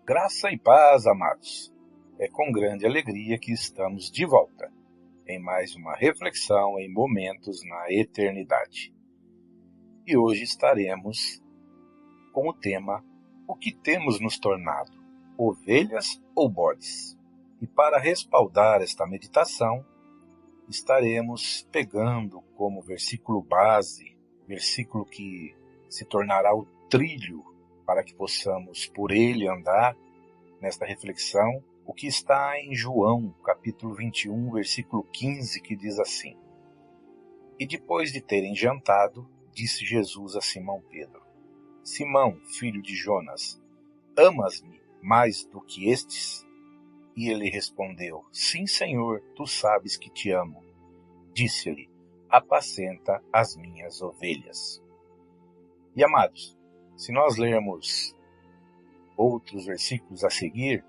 Graça e paz, amados. É com grande alegria que estamos de volta em mais uma reflexão em momentos na eternidade. E hoje estaremos com o tema: o que temos nos tornado, ovelhas ou bodes? E para respaldar esta meditação, estaremos pegando como versículo base, versículo que se tornará o trilho para que possamos por ele andar nesta reflexão, o que está em João, capítulo 21, versículo 15, que diz assim: E depois de terem jantado, disse Jesus a Simão Pedro: Simão, filho de Jonas, amas-me mais do que estes? E ele respondeu: Sim, Senhor, tu sabes que te amo. Disse-lhe: Apacenta as minhas ovelhas. E amados, se nós lermos outros versículos a seguir,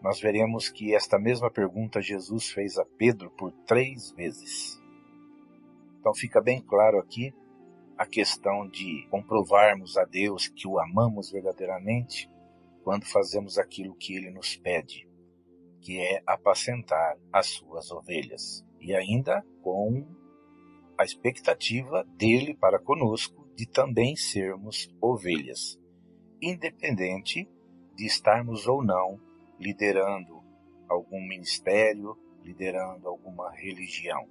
nós veremos que esta mesma pergunta Jesus fez a Pedro por 3 vezes. Então fica bem claro aqui a questão de comprovarmos a Deus que o amamos verdadeiramente quando fazemos aquilo que Ele nos pede, que é apacentar as suas ovelhas. E ainda com a expectativa dele para conosco de também sermos ovelhas, independente de estarmos ou não liderando algum ministério, liderando alguma religião.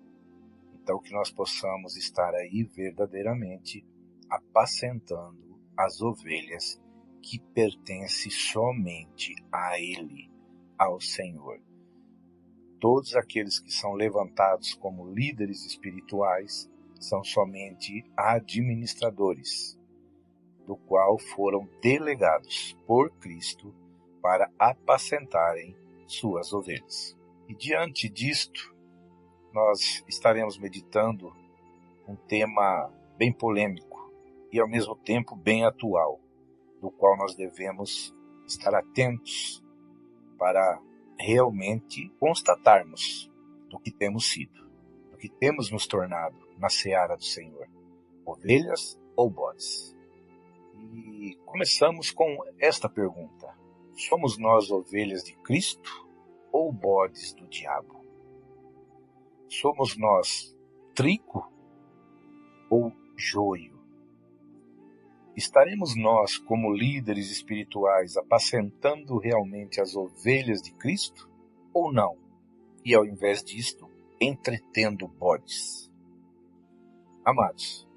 Então que nós possamos estar aí verdadeiramente apacentando as ovelhas que pertencem somente a Ele, ao Senhor. Todos aqueles que são levantados como líderes espirituais são somente administradores, do qual foram delegados por Cristo para apacentarem suas ovelhas. E diante disto, nós estaremos meditando um tema bem polêmico e ao mesmo tempo bem atual, do qual nós devemos estar atentos para realmente constatarmos do que temos sido, do que temos nos tornado na seara do Senhor, ovelhas ou bodes. E começamos com esta pergunta: somos nós ovelhas de Cristo ou bodes do diabo? Somos nós trigo ou joio? Estaremos nós, como líderes espirituais, apacentando realmente as ovelhas de Cristo ou não? E ao invés disto, entretendo bodes? Amados,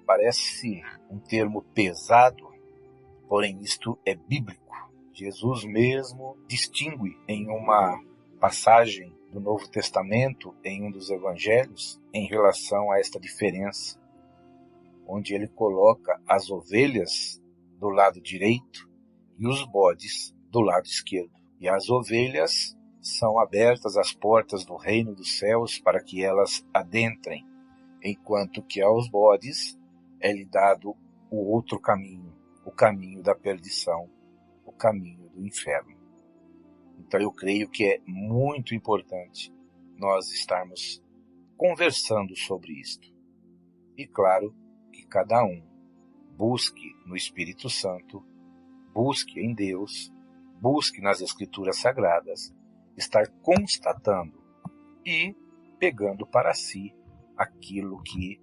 parece um termo pesado, porém isto é bíblico. Jesus mesmo distingue em uma passagem do Novo Testamento, em um dos evangelhos, em relação a esta diferença, onde ele coloca as ovelhas do lado direito e os bodes do lado esquerdo. E as ovelhas são abertas as portas do reino dos céus para que elas adentrem, enquanto que aos bodes é-lhe dado o outro caminho, o caminho da perdição, o caminho do inferno. Então eu creio que é muito importante nós estarmos conversando sobre isto. E claro que cada um busque no Espírito Santo, busque em Deus, busque nas Escrituras Sagradas, estar constatando e pegando para si aquilo que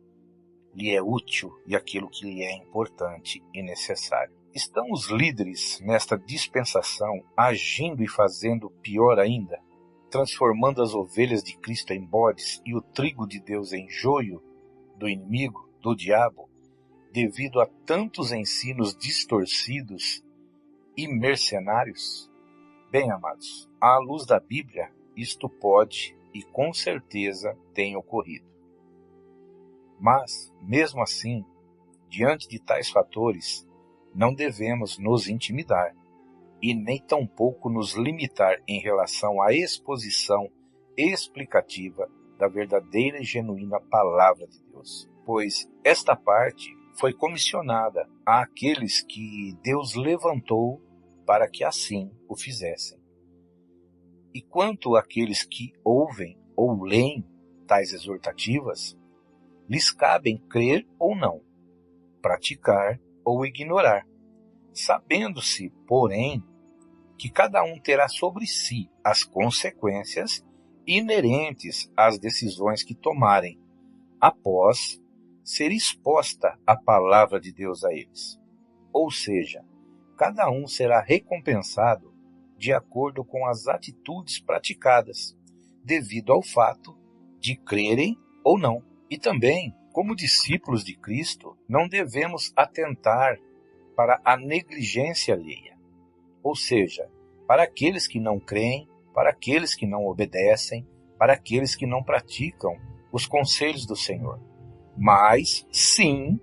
lhe é útil e aquilo que lhe é importante e necessário. Estão os líderes nesta dispensação agindo e fazendo pior ainda, transformando as ovelhas de Cristo em bodes e o trigo de Deus em joio do inimigo, do diabo, devido a tantos ensinos distorcidos e mercenários? Bem, amados, à luz da Bíblia, isto pode e com certeza tem ocorrido. Mas, mesmo assim, diante de tais fatores, não devemos nos intimidar e nem tampouco nos limitar em relação à exposição explicativa da verdadeira e genuína Palavra de Deus, pois esta parte foi comissionada àqueles que Deus levantou para que assim o fizessem. E quanto àqueles que ouvem ou leem tais exortativas, lhes cabem crer ou não, praticar ou ignorar, sabendo-se, porém, que cada um terá sobre si as consequências inerentes às decisões que tomarem, após ser exposta a palavra de Deus a eles. Ou seja, cada um será recompensado de acordo com as atitudes praticadas, devido ao fato de crerem ou não. E também, como discípulos de Cristo, não devemos atentar para a negligência alheia, ou seja, para aqueles que não creem, para aqueles que não obedecem, para aqueles que não praticam os conselhos do Senhor, mas sim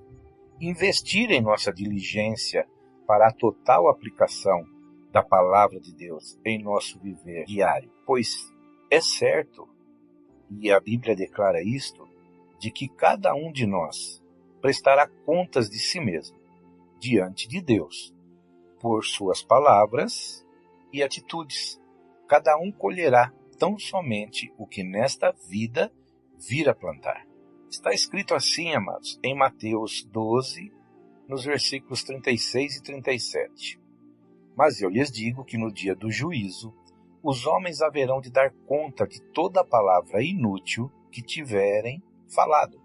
investir em nossa diligência para a total aplicação da palavra de Deus em nosso viver diário. Pois é certo, e a Bíblia declara isto, de que cada um de nós prestará contas de si mesmo diante de Deus, por suas palavras e atitudes. Cada um colherá tão somente o que nesta vida vir a plantar. Está escrito assim, amados, em Mateus 12, nos versículos 36 e 37. Mas eu lhes digo que no dia do juízo, os homens haverão de dar conta de toda a palavra inútil que tiverem falado.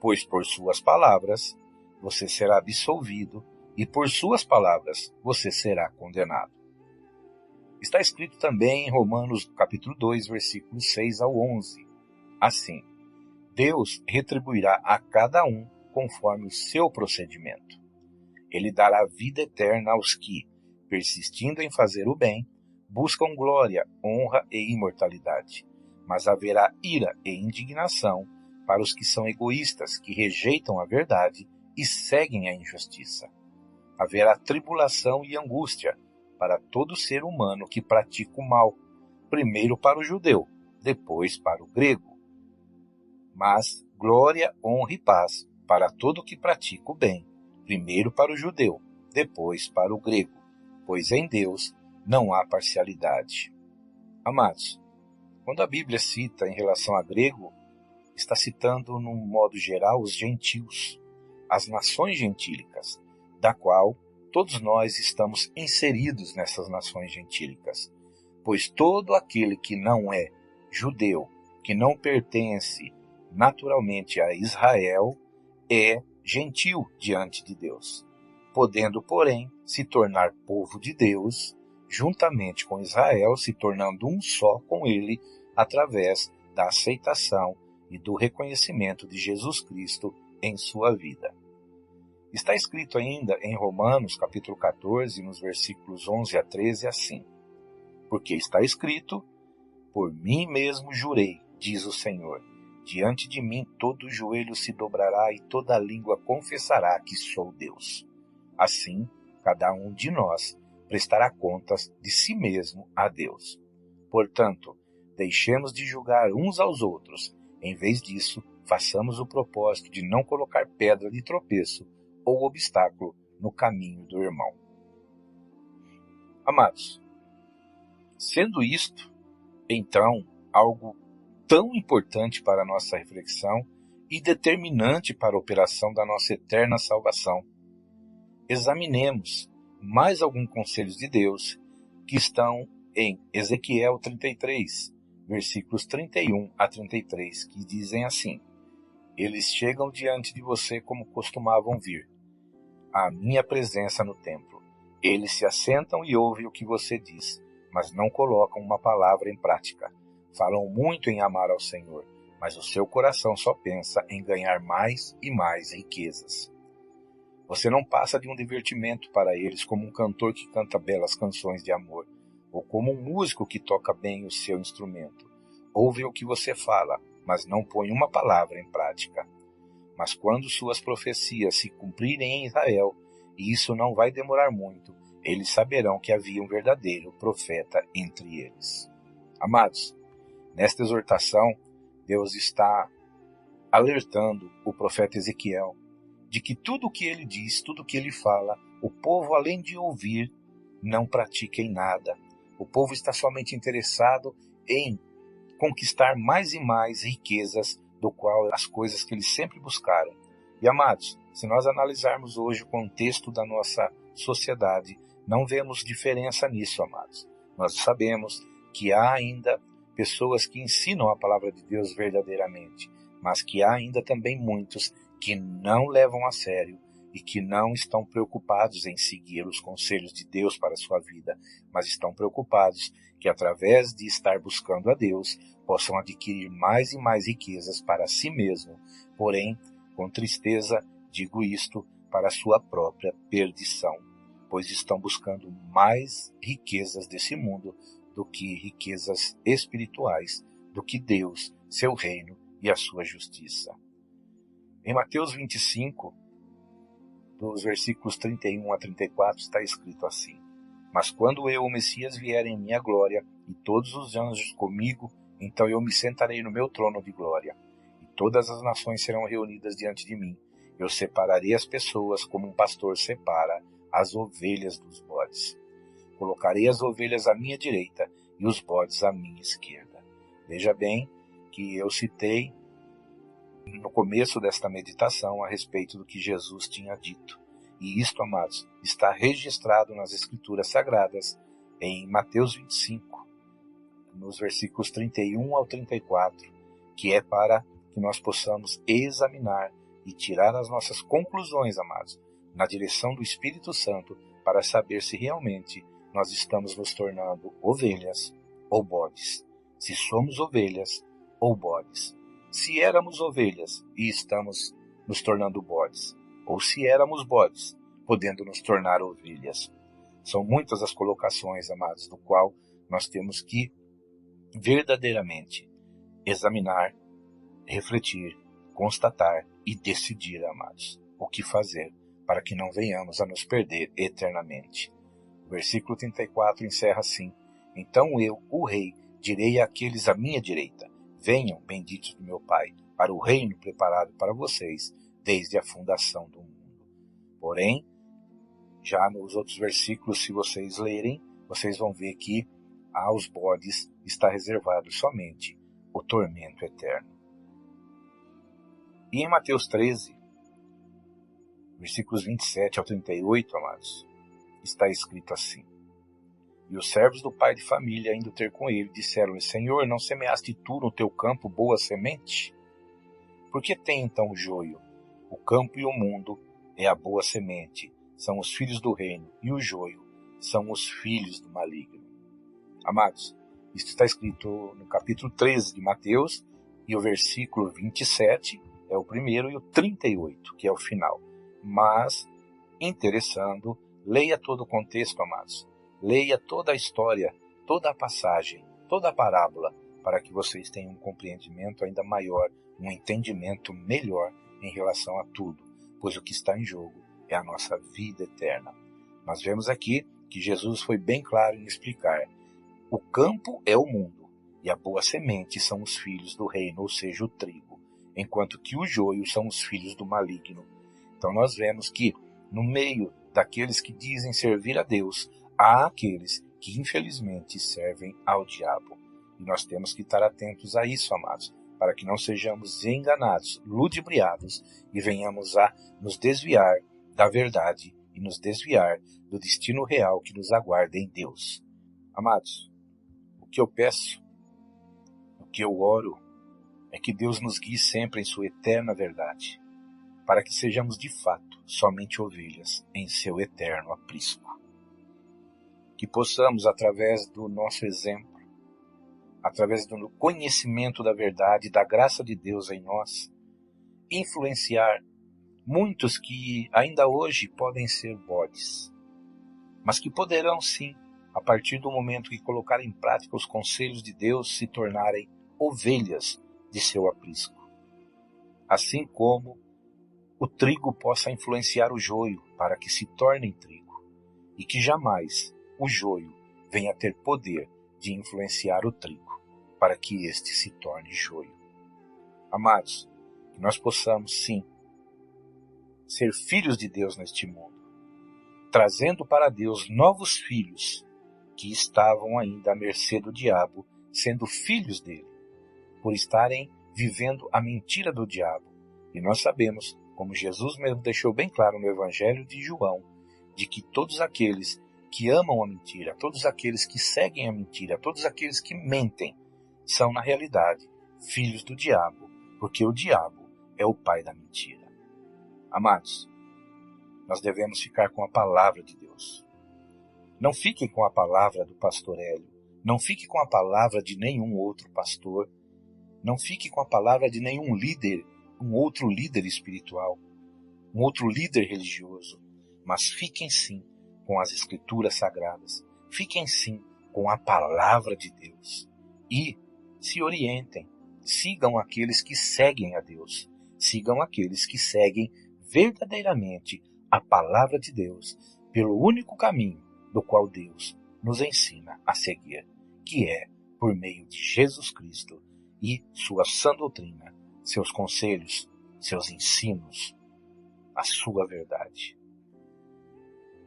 Pois por suas palavras você será absolvido, e por suas palavras você será condenado. Está escrito também em Romanos capítulo 2, versículos 6 ao 11. Assim, Deus retribuirá a cada um conforme o seu procedimento. Ele dará vida eterna aos que, persistindo em fazer o bem, buscam glória, honra e imortalidade. Mas haverá ira e indignação para os que são egoístas, que rejeitam a verdade e seguem a injustiça. Haverá tribulação e angústia para todo ser humano que pratica o mal, primeiro para o judeu, depois para o grego. Mas glória, honra e paz para todo que pratica o bem, primeiro para o judeu, depois para o grego, pois em Deus não há parcialidade. Amados, quando a Bíblia cita em relação a grego, está citando, num modo geral, os gentios, as nações gentílicas, da qual todos nós estamos inseridos nessas nações gentílicas, pois todo aquele que não é judeu, que não pertence naturalmente a Israel, é gentil diante de Deus, podendo, porém, se tornar povo de Deus, juntamente com Israel, se tornando um só com ele, através da aceitação e do reconhecimento de Jesus Cristo em sua vida. Está escrito ainda em Romanos, capítulo 14, nos versículos 11 a 13, assim: Porque está escrito, por mim mesmo jurei, diz o Senhor, diante de mim todo joelho se dobrará e toda língua confessará que sou Deus. Assim, cada um de nós prestará contas de si mesmo a Deus. Portanto, deixemos de julgar uns aos outros. Em vez disso, façamos o propósito de não colocar pedra de tropeço ou obstáculo no caminho do irmão. Amados, sendo isto, então, algo tão importante para a nossa reflexão e determinante para a operação da nossa eterna salvação, examinemos mais alguns conselhos de Deus que estão em Ezequiel 33, versículos 31 a 33, que dizem assim: Eles chegam diante de você como costumavam vir, à minha presença no templo. Eles se assentam e ouvem o que você diz, mas não colocam uma palavra em prática. Falam muito em amar ao Senhor, mas o seu coração só pensa em ganhar mais e mais riquezas. Você não passa de um divertimento para eles, como um cantor que canta belas canções de amor, ou como um músico que toca bem o seu instrumento. Ouvem o que você fala, mas não põe uma palavra em prática. Mas quando suas profecias se cumprirem em Israel, e isso não vai demorar muito, eles saberão que havia um verdadeiro profeta entre eles. Amados, nesta exortação, Deus está alertando o profeta Ezequiel de que tudo o que ele diz, tudo o que ele fala, o povo, além de ouvir, não pratica em nada. O povo está somente interessado em conquistar mais e mais riquezas, do qual as coisas que eles sempre buscaram. E, amados, se nós analisarmos hoje o contexto da nossa sociedade, não vemos diferença nisso, amados. Nós sabemos que há ainda pessoas que ensinam a palavra de Deus verdadeiramente, mas que há ainda também muitos que não levam a sério e que não estão preocupados em seguir os conselhos de Deus para a sua vida, mas estão preocupados que através de estar buscando a Deus, possam adquirir mais e mais riquezas para si mesmo, porém, com tristeza, digo isto, para a sua própria perdição, pois estão buscando mais riquezas desse mundo do que riquezas espirituais, do que Deus, seu reino e a sua justiça. Em Mateus 25, dos versículos 31 a 34, está escrito assim: Mas quando eu, o Messias, vier em minha glória, e todos os anjos comigo, então eu me sentarei no meu trono de glória, e todas as nações serão reunidas diante de mim. Eu separarei as pessoas como um pastor separa as ovelhas dos bodes. Colocarei as ovelhas à minha direita e os bodes à minha esquerda. Veja bem que eu citei no começo desta meditação a respeito do que Jesus tinha dito. E isto, amados, está registrado nas Escrituras Sagradas em Mateus 25, nos versículos 31 ao 34, que é para que nós possamos examinar e tirar as nossas conclusões, amados, na direção do Espírito Santo, para saber se realmente nós estamos nos tornando ovelhas ou bodes. Se somos ovelhas ou bodes. Se éramos ovelhas e estamos nos tornando bodes, ou se éramos bodes, podendo nos tornar ovelhas. São muitas as colocações, amados, do qual nós temos que verdadeiramente examinar, refletir, constatar e decidir, amados, o que fazer para que não venhamos a nos perder eternamente. O versículo 34 encerra assim: Então eu, o rei, direi àqueles à minha direita: Venham, benditos do meu Pai, para o reino preparado para vocês desde a fundação do mundo. Porém, já nos outros versículos, se vocês lerem, vocês vão ver que aos bodes está reservado somente o tormento eterno. E em Mateus 13, versículos 27 ao 38, amados, está escrito assim: E os servos do pai de família, indo ter com ele, disseram-lhe: Senhor, não semeaste tu no teu campo boa semente? Por que tem então o joio? O campo e o mundo é a boa semente, são os filhos do reino, e o joio são os filhos do maligno. Amados, isto está escrito no capítulo 13 de Mateus, e o versículo 27 é o primeiro, e o 38, que é o final. Mas, interessando, leia todo o contexto, amados. Leia toda a história, toda a passagem, toda a parábola, para que vocês tenham um compreendimento ainda maior, um entendimento melhor em relação a tudo, pois o que está em jogo é a nossa vida eterna. Nós vemos aqui que Jesus foi bem claro em explicar: o campo é o mundo, e a boa semente são os filhos do reino, ou seja, o trigo, enquanto que o joio são os filhos do maligno. Então nós vemos que, no meio daqueles que dizem servir a Deus, há aqueles que infelizmente servem ao diabo. E nós temos que estar atentos a isso, amados, para que não sejamos enganados, ludibriados e venhamos a nos desviar da verdade e nos desviar do destino real que nos aguarda em Deus. Amados, o que eu peço, o que eu oro, é que Deus nos guie sempre em sua eterna verdade, para que sejamos de fato somente ovelhas em seu eterno aprisco. Que possamos, através do nosso exemplo, através do conhecimento da verdade e da graça de Deus em nós, influenciar muitos que ainda hoje podem ser bodes, mas que poderão sim, a partir do momento que colocarem em prática os conselhos de Deus, se tornarem ovelhas de seu aprisco. Assim como o trigo possa influenciar o joio para que se tornem trigo, e que jamais o joio venha a ter poder de influenciar o trigo, para que este se torne joio. Amados, que nós possamos sim ser filhos de Deus neste mundo, trazendo para Deus novos filhos que estavam ainda à mercê do diabo, sendo filhos dele, por estarem vivendo a mentira do diabo. E nós sabemos, como Jesus mesmo deixou bem claro no Evangelho de João, de que todos aqueles que amam a mentira, todos aqueles que seguem a mentira, todos aqueles que mentem, são, na realidade, filhos do diabo, porque o diabo é o pai da mentira. Amados, nós devemos ficar com a palavra de Deus. Não fiquem com a palavra do pastor Hélio, não fique com a palavra de nenhum outro pastor, não fique com a palavra de nenhum líder, um outro líder espiritual, um outro líder religioso, mas fiquem sim com as escrituras sagradas, fiquem sim com a palavra de Deus e se orientem, sigam aqueles que seguem a Deus, sigam aqueles que seguem verdadeiramente a palavra de Deus pelo único caminho do qual Deus nos ensina a seguir, que é por meio de Jesus Cristo e sua sã doutrina, seus conselhos, seus ensinos, a sua verdade.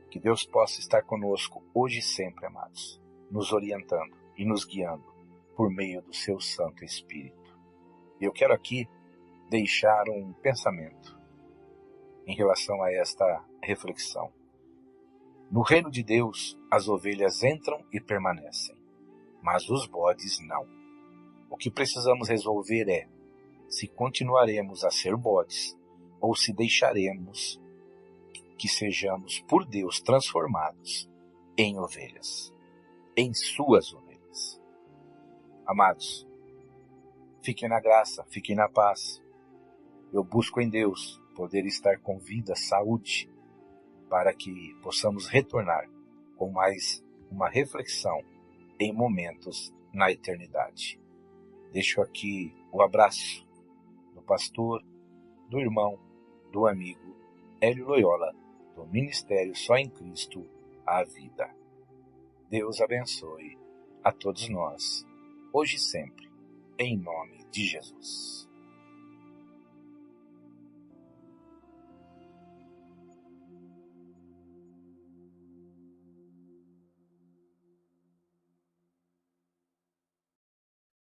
Que Deus possa estar conosco hoje e sempre, amados, nos orientando e nos guiando por meio do seu Santo Espírito. Eu quero aqui deixar um pensamento em relação a esta reflexão. No reino de Deus, as ovelhas entram e permanecem, mas os bodes não. O que precisamos resolver é se continuaremos a ser bodes ou se deixaremos que sejamos por Deus transformados em ovelhas, em suas ovelhas. Amados, fiquem na graça, fiquem na paz. Eu busco em Deus poder estar com vida, saúde, para que possamos retornar com mais uma reflexão em momentos na eternidade. Deixo aqui o abraço do pastor, do irmão, do amigo Hélio Loyola, do Ministério Só em Cristo a Vida. Deus abençoe a todos nós, hoje e sempre, em nome de Jesus.